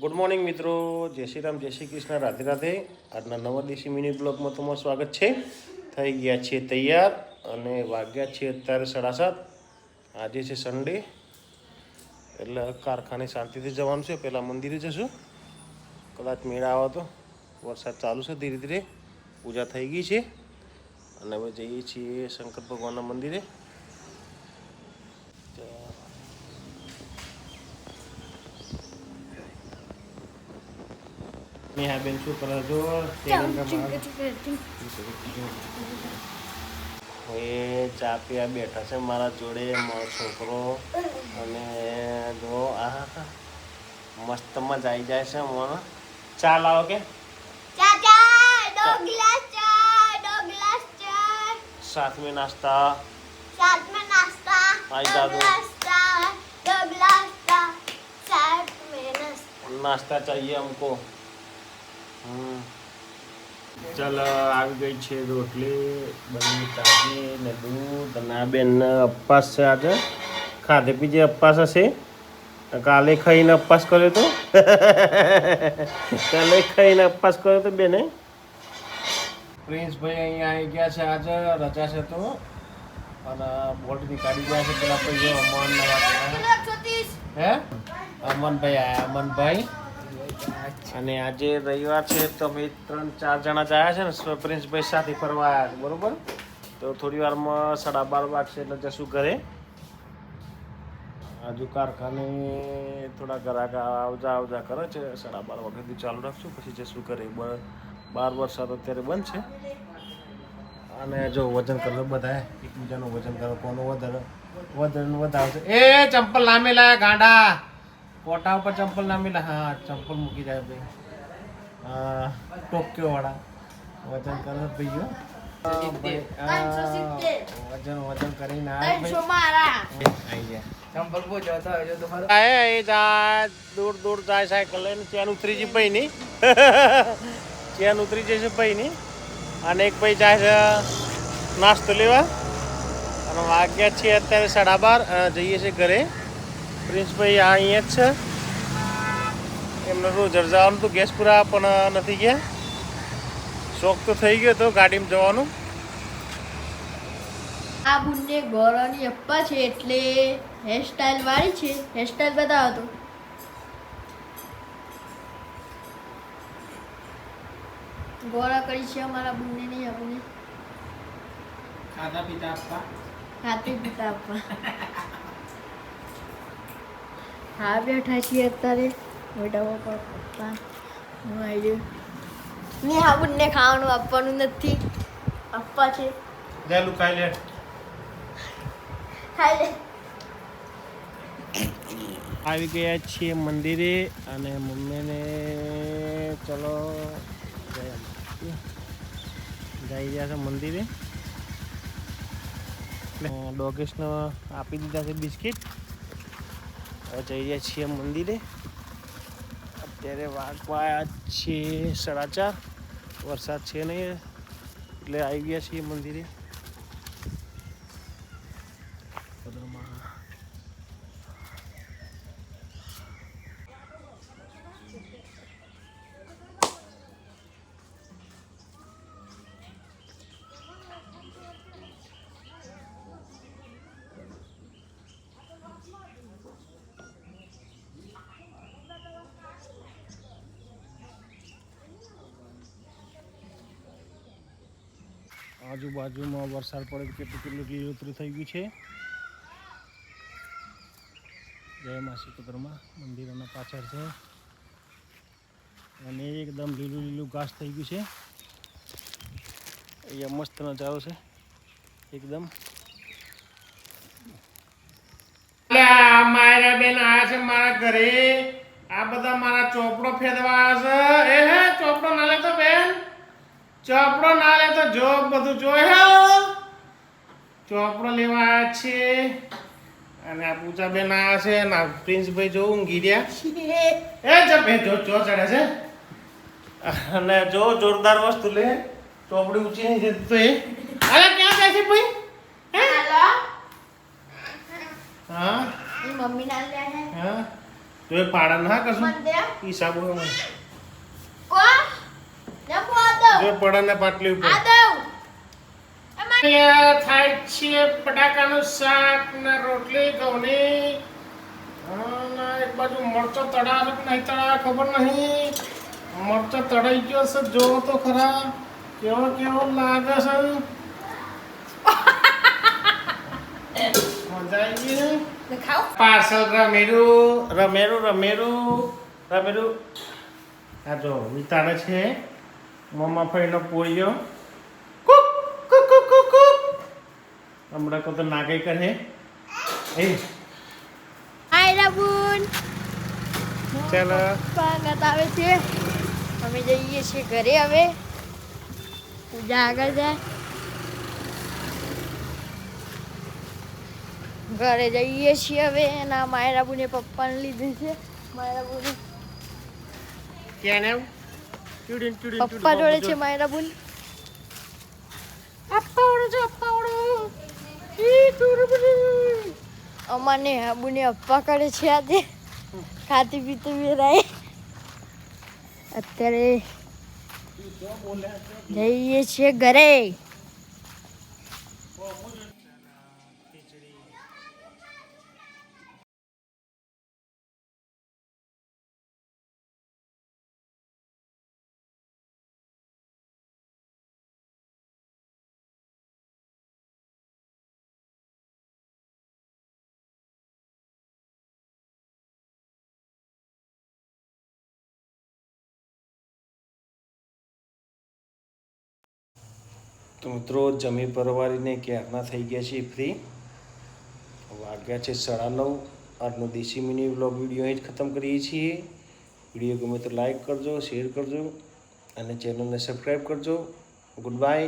Good morning મિત્રો, જય શ્રી રામ, જય શ્રી કૃષ્ણ, રાધે રાધે. આજના નવા દેશી મિની બ્લોગમાં તમારું સ્વાગત છે. થઈ ગયા છીએ તૈયાર અને વાગ્યા છીએ અત્યારે 7:30. આજે છે સન્ડે, એટલે કારખાને શાંતિથી જવાનું છે. પહેલાં મંદિરે જશું, કદાચ મેળ આવે તો. વરસાદ ચાલુ છે ધીરે ધીરે, પૂજા થઈ ગઈ છે અને હવે જઈએ છીએ શંકર ભગવાનના મંદિરે. નેહા બેન શું કરે જો હવે ચા પીવા બેઠા છે મારા જોડે મારો છોકરો. અને જો આ મસ્ત મજા આવી જાય છે. મને ચા લાવો કે साथ में नाश्ता आई दादू नाश्ता चाहिए हमको. ચાલ આવી ગઈ છે રોટલી બની તાજી ને દૂધ. અને આ બેન ઉપવાસ છે આજે, ખાધે પીજે ઉપવાસ હશે. કાલે ખાઈને ઉપવાસ કર્યો તો બેને. પ્રિન્સભાઈ અહીંયા આવી ગયા છે, આજે રજા છે તો. અને બોટ નીકાળી ગયા છે પેલા ભાઈ અમન હે અમનભાઈ આયા અમનભાઈ. અને આજે રવિવાર છે તો અમે 3-4 જણા જ આવ્યા છે ને પ્રિન્સભાઈ સાથે ફરવા આવ્યા છે, બરોબર. તો થોડી વારમાં 12:30 વાગશે એટલે જશું ઘરે. હજુ કારખાને થોડા ગ્રાહક આવજા કરે છે. 12:30 વાગ્યાથી ચાલુ રાખશું, પછી જશું ઘરે. 12 વરસાદ અત્યારે બંધ છે. અને જો વજન કરો બધા, એકબીજાનું વજન કરો, કોનું વધારે. એ ચંપલ ના મેલાયા ગાંડા, કોટા ઉપર ચંપલ ના મિલા. હા ચંપલ મૂકી જાય ભાઈ. હા ટોક્યો વાળા વજન કરે ભાઈઓ. વજન કરીને દૂર જાય સાયકલ લઈને. ચેન ઉતરી જઈ ભાઈ ની ચેન ઉતરી જશે ભાઈ ની. અને એક ભાઈ જાય છે નાસ્તો લેવા. અને વાગ્યા છીએ અત્યારે 12:30. જઈએ છીએ ઘરે. પ્રિન્સભાઈ આ અહીંયા જ છે. એમને રોજ જવાનું તો ગેસ પૂરા પણ નથી ગયા. શોખ તો થઈ ગયો તો ગાડીમાં જવાનું. આ બુનને ગોરાની અપ્પા છે એટલે હેરસ્ટાઈલ વાળી છે. હેરસ્ટાઈલ બતાવો તો. ગોરા કરી છે અમારા બુનને નહીં આપણે ખાતા પીતા આપવા. હા બેઠા છીએ અત્યારે. મોટા પપ્પા હું આવી મેં હા બુનને ખાવાનું આપવાનું નથી. અપ્પા છે ચાલુ ખાઈ લે. આવી ગયા છીએ મંદિરે અને મમ્મીને ચલો જઈ ગયા છે મંદિરે. ડોગેશને આપી દીધા છે બિસ્કિટ. હવે જઈ રહ્યા છીએ મંદિરે. અત્યારે વાગવા છે 4:30. વરસાદ છે નહીં એટલે આવી ગયા છીએ મંદિરે. આજુબાજુમાં વરસાદ પડે કેટલું લીલોતરી થઈ ગયું છે. જય મા શીતોતરમાં મંદિરોના પાછળ છે. અને એકદમ લીલું ઘાસ થઈ ગયું છે. અહીંયા મસ્ત નજારો છે એકદમ. મારા બેન આવ્યા છે મારા ઘરે. આ બધા મારા ચોપડો ફેરવા આવ્યા છે. એ ચોપડો ના લેતો બેન, ચોપડો ના લે તો જો બધું જોય. ચોપડો લેવા આવ્યા છે. અને આ પૂજા બેન આવ્યા છે. ના પ્રિન્સભાઈ જો ઊંઘી રહ્યા. જો ચડે છે. અને જો જોરદાર વસ્તુ લે. ચોપડી ઊંચી નહીં જતી તો એ અરે ક્યાં જાય છે ભાઈ? હા મમ્મી ના લે. હા તો એ પાડા ના કશું મને દે હિસાબો કોણ ને પોદો જો પડાને પાટલી ઉપર આ દઉં થાય છે બટાકાનું શાક ને રોટલી ઘઉંની અને એક બાજુ મરચો તળાવે કે નહીં તળાવે ખબર નહીં મરચો તળાઈ ગયો છે જોવો તો ખરા કેવો કેવો લાગે છે મજા આવી ગઈ દેખાવ પાર્સલ રમેરું આ જો વિતાડે છે મમ્મા ફઈનો પોળ્યો હમણાં કો તો નાગઈ કરે એ હાય રબુન ચાલો સ્વાગત આવે છે અમે જઈએ છીએ ઘરે હવે પૂજા આગળ જાય ઘરે જઈએ છીએ હવે એના માયરા બુને પપ્પાને લીધે છે માયરા બુને કેને પપ્પા જોડે છે માયરા બુન અમાને આબુને અપ્પા કરે છે આજે ખાતી પીતી વેરાય અત્યારે જઈએ છીએ ઘરે તો મિત્રો જમી પરવારીને ક્યારના થઈ ગયા છીએ ફ્રી વાગ્યા છે 9:30 આજનો દેશી મિની વ્લોગ વિડીયો અહીં જ ખતમ કરીએ છીએ વિડીયો ગમે તો લાઈક કરજો શેર કરજો અને ચેનલને સબસ્ક્રાઈબ કરજો ગુડ બાય